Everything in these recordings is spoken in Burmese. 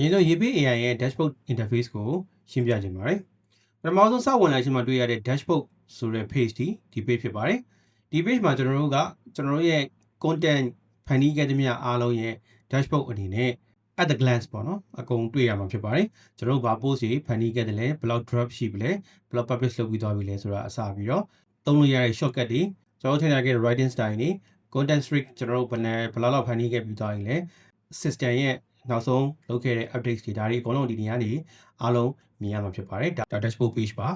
အရင်ဆုံးရေးပေး AI ရဲ့ dashboard interface ကိုရှင်းပြခြင်းပါတယ်ပထမဆုံးစဝင်လာခြင်းမှာတွေ့ရတဲ့ dashboard ဆိုတဲ့ page ဒီ page ဖြစ်ပါတယ်ဒီ page မှာကျွန်တော်တို့ရဲ့ content ဖန်တီးခဲ့သမျှအားလုံးရဲ့ dashboard အနေနဲ့ at the glance ပေါ့နော်အကုန်တွေ့ရမှာဖြစ်ပါတယ်ကျွန်တော်တို့ဘာ post တွေဖန်တီးခဲ့တယ်လဲဘယ်လောက် drop ရှိပြီလဲဘယ်လောက် publish လုပ်ပြီးသွားပြီလဲဆိုတာအစပြီးတော့သုံးလို့ရတဲ့ shortcut တွေကျွန်တော်တို့ထည့်ထားခဲ့တဲ့ writing style တွေ content streak ကျွန်တော်တို့ဘယ်လောက်ဖန်တီးခဲ့ပြီးသွားပြီလဲ system ရဲ့နောက်ဆုံးလုပ်ခဲ့တဲ့ updates တွေဒါတွေအကုန်လုံးဒီနေရာနေအားလုံးမြင်ရမှာဖြစ်ပါတယ်ဒါ dashboard page ပါ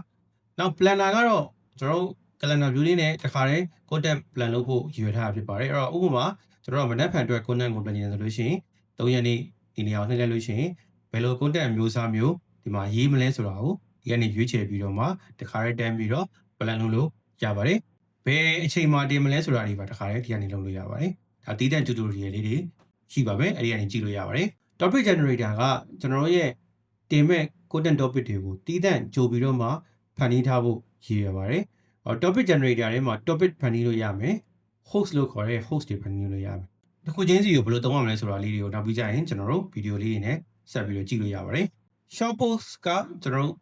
နောက် planner ကတော့ကျွန်တော်တို့ calendar view လေးနဲ့တခါတည်း content plan လုပ်ဖို့ရည်ရွယ်ထားတာဖြစ်ပါတယ်အဲ့တော့ဥပမာကျွန်တော်တို့မနက်ဖြန်အတွက် content ကို plan နေတယ်ဆိုလို့ရှိရင်3ရက်နေ့ဒီနေရာကိုနှိပ်လိုက်လို့ရှိရင်ဘယ်လို content မျိုးစားမျိုးဒီမှာရေးမလဲဆိုတာကိုဒီကနေရွေးချယ်ပြီးတော့မှတခါတည်းတန်းပြီးတော့ plan လုပ်လို့ရပါတယ်ဘယ်အချိန်မှာတင်မလဲဆိုတာတွေပါတခါတည်းဒီကနေလုပ်လို့ရပါတယ်ဒါတည်တဲ့ tutorial လေးတွေရှိပါမယ်အဲ့ဒီကနေကြည့်လို့ရပါတယ် topic generator ကကျွန်တော်တို့ရဲ့တင်မဲ့ content topic တွေကိုတည်တဲ့ကြိုပြီးတော့မှဖန်တီးထားဖို့ရည်ရွယ်ပါတယ် topic generator ထဲမှာ topic ဖန်တီးလို့ရမယ် host လို့ခေါ်တဲ့ host တွေဖန်တီးလို့ရမယ်တစ်ခုချင်းစီကိုဘယ်လိုသုံးရမလဲဆိုတာလေးတွေကိုနောက်ပြီးကြရင်ကျွန်တော်တို့ဗီဒီယိုလေးတွေနဲ့ဆက်ပြီးတော့ကြည့်လို့ရပါတယ် short post ကကျွန်တော်တို့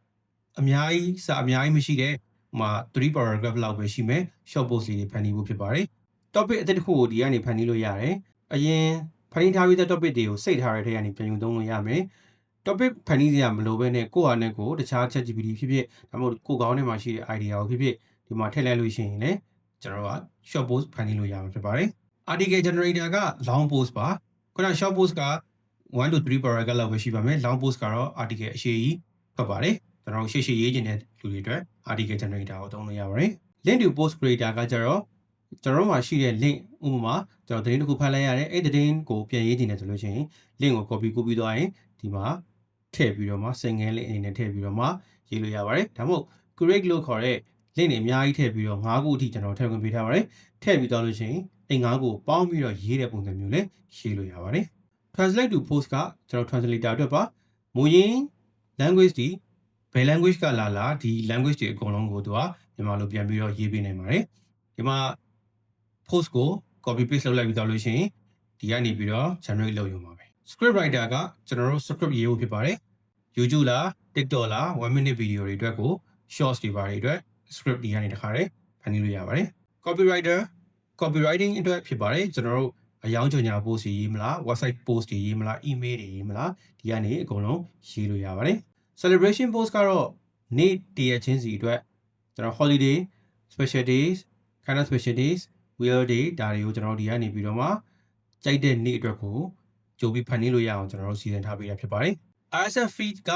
အများကြီးမရှိတဲ့3 paragraph လောက်ပဲရှိမယ် short post လေးတွေဖန်တီးဖို့ဖြစ်ပါတယ် topic အသစ်တစ်ခုကိုဒီကနေဖန်တီးလို့ရတယ်အရင်ဖန်တီးထားပြီးတဲ့ topic တွေကိုစိတ်ထားရတဲ့ထဲကနေပြန်ယူသုံးလို့ရမယ် topic ဖန်တီးစရာမလိုဘဲနဲ့ကိုယ့်ဟာနဲ့ကိုယ်တခြား ChatGPT ဖြစ်ဖြစ်ဒါမှမဟုတ်ကိုယ်ကောင်းထဲမှာရှိတဲ့ idea ကိုဖြစ်ဖြစ်ဒီမှာထည့်လိုက်လို့ရှိရင်လည်းကျွန်တော်တို့က short post ဖန်တီးလို့ရမှာဖြစ်ပါတယ် article generator က long post ပါခုန short post က1 to 3 paragraph လောက်ပဲရှိပါမယ် long post ကတော့ article အရှည်ကြီးဖတ်ပါတယ်ကျွန်တော်တို့ရှေ့ရေးခြင်းတဲ့လူတွေအတွက် article generator ကိုသုံးလို့ရပါတယ် link to post creator ကကျတော့ကျွန်တော်တို့မှာရှိတဲ့ link ဥပမာကျွန်တော်သတင်းတစ်ခုဖတ်လိုက်ရတယ်အဲ့သတင်းကိုပြန်ရေးခြင်းတယ်ဆိုလို့ရှိရင် link ကို copy သွားရင်ဒီမှာထည့်ပြီးတော့မှ single link အနေနဲ့ထည့်ပြီးတော့မှရေးလို့ရပါတယ်ဒါမှမဟုတ် create လို့ခေါ်တဲ့ link တွေအများကြီးထည့်ပြီးတော့9ခုအထိကျွန်တော်ထည့်ခွင့်ပေးထားပါတယ်ထည့်ပြီးသွားလို့ရှိရင်အဲ့9ခုကိုပေါင်းပြီးတော့ရေးတဲ့ပုံစံမျိုးလေးရေးလို့ရပါတယ် translate to post ကကျွန်တော် translator အတွက်ပါမူရင်း language ဒီဘယ် language ကလာဒီ language တွေအကုန်လုံးကိုသူကမြန်မာလိုပြန်ပြီးတော့ရေးပေးနိုင်ပါတယ်ဒီမှာ post ကို copy paste လုပ်လိုက်ပြီးတော့လို့ရှိရင်ဒီကနေပြီးတော့ generate လုပ်ရုံပါပဲ script writer ကကျွန်တော်တို့ script ရေးဖို့ဖြစ်ပါတယ် YouTube လား TikTok လား 1 minute video တွေအတွက်ကို shorts တွေပါတွေအတွက် script ဒီကနေတခါတည်းဖန်တီးလို့ရပါတယ် copywriter copywriting အတွက်ဖြစ်ပါတယ်ကျွန်တော်တို့အယောင်းကြော်ညာ post ရေးမလား website post တွေရေးမလား email တွေရေးမလားဒီကနေအကုန်လုံးရေးလို့ရပါတယ် celebration post ကတော့နေ့တရက်ချင်းစီအတွက်ကျွန်တော် holiday special days kind of special days weird day ဒါတွေကိုကျွန်တော်ဒီကနေပြီးတော့မှကြိုက်တဲ့နေ့အတွက်ကိုကြိုပြီးဖန်တီးလို့ရအောင်ကျွန်တော်တို့စီစဉ်ထားပေးတာဖြစ်ပါတယ် RSS feed က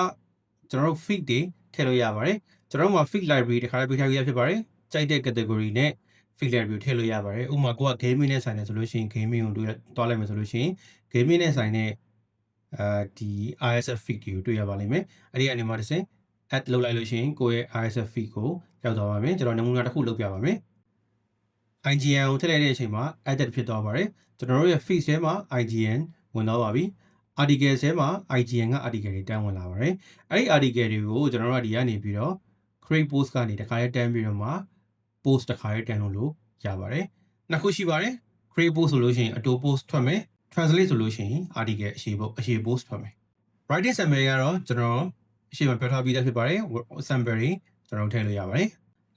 ကျွန်တော်တို့ feed တွေထည့်လို့ရပါတယ်ကျွန်တော်တို့မှာ feed library တခါလေးပေးထားပြီးဖြစ်ပါတယ်ကြိုက်တဲ့ category နဲ့ feed library ထည့်လို့ရပါတယ်ဥပမာကိုက gaming နဲ့ဆိုင်တယ်ဆိုလို့ရှိရင် gaming ကိုတွားလိုက်မယ်ဆိုလို့ရှိရင် gaming နဲ့ဆိုင်တဲ့ဒီ RSS feed ကိုတွေ့ရပါလိမ့်မယ်အဲ့ဒီအနေမှာတစ်စင် add လုပ်လိုက်လို့ရှိရင်ကိုယ့်ရဲ့ RSS feed ကိုရောက်သွားပါမယ်ကျွန်တော်နမူနာတစ်ခုလုပ်ပြပါမယ် IGN ကိုထည့်လိုက်တဲ့အချိန်မှာ added ဖြစ်သွားပါတယ်ကျွန်တော်တို့ရဲ့ feed ထဲမှာ IGN ဝင်သွားပါပြီ article ထဲမှာ IGN က article တွေတန်းဝင်လာပါတယ်အဲ့ဒီ article တွေကိုကျွန်တော်တို့ဒီကနေပြီးတော့ create post ကနေတခါလေးတန်းပြီးတော့မှ post တခါလေးတန်းလို့ရပါတယ်နှစ်ခုရှိပါတယ် create post ဆိုလို့ရှိရင်အတို post ထွက်မယ် translate ဆိုလို့ရှိရင် article အရှည် post ထွက်မယ် writing summary ကတော့ကျွန်တော်အရှေ့မှာပြောထားပြီးသားဖြစ်ပါတယ် summary ကျွန်တော်ထည့်လို့ရပါတယ်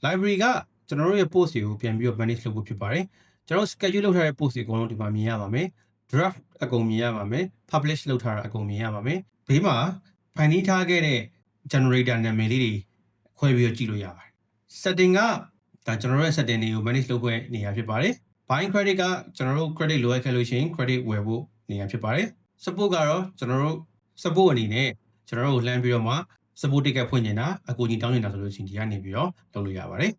library ကကျွန်တော်တို့ရဲ့ post တွေကိုပြန်ပြီးတော့ manage လုပ်ဖို့ဖြစ်ပါတယ်ကျွန်တော် schedule လုပ်ထားတဲ့ post တွေအကုန်လုံးဒီမှာမြင်ရပါမယ် draft အကုန်မြင်ရပါမယ် publish လုပ်ထားတာအကုန်မြင်ရပါမယ်ဘေးမှာဖန်တီးထားခဲ့တဲ့ generator နာမည်လေးတွေခွဲပြီးတော့ကြည့်လို့ရပါတယ် setting ကဒါကျွန်တော်တို့ရဲ့ setting တွေကို manage လုပ်ဖို့နေရာဖြစ်ပါတယ် buying credit ကကျွန်တော်တို့ credit လိုအပ်ခဲ့လို့ရှိရင် credit ဝယ်ဖို့နေရာဖြစ်ပါတယ် support ကတော့ကျွန်တော်တို့ support အနေနဲ့ကျွန်တော်တို့လှမ်းပြီးတော့မှ support ticket ဖွင့်နေတာအကူအညီတောင်းနေတာဆိုလို့ရှိရင်ဒီကနေပြီးတော့လုပ်လို့ရပါတယ်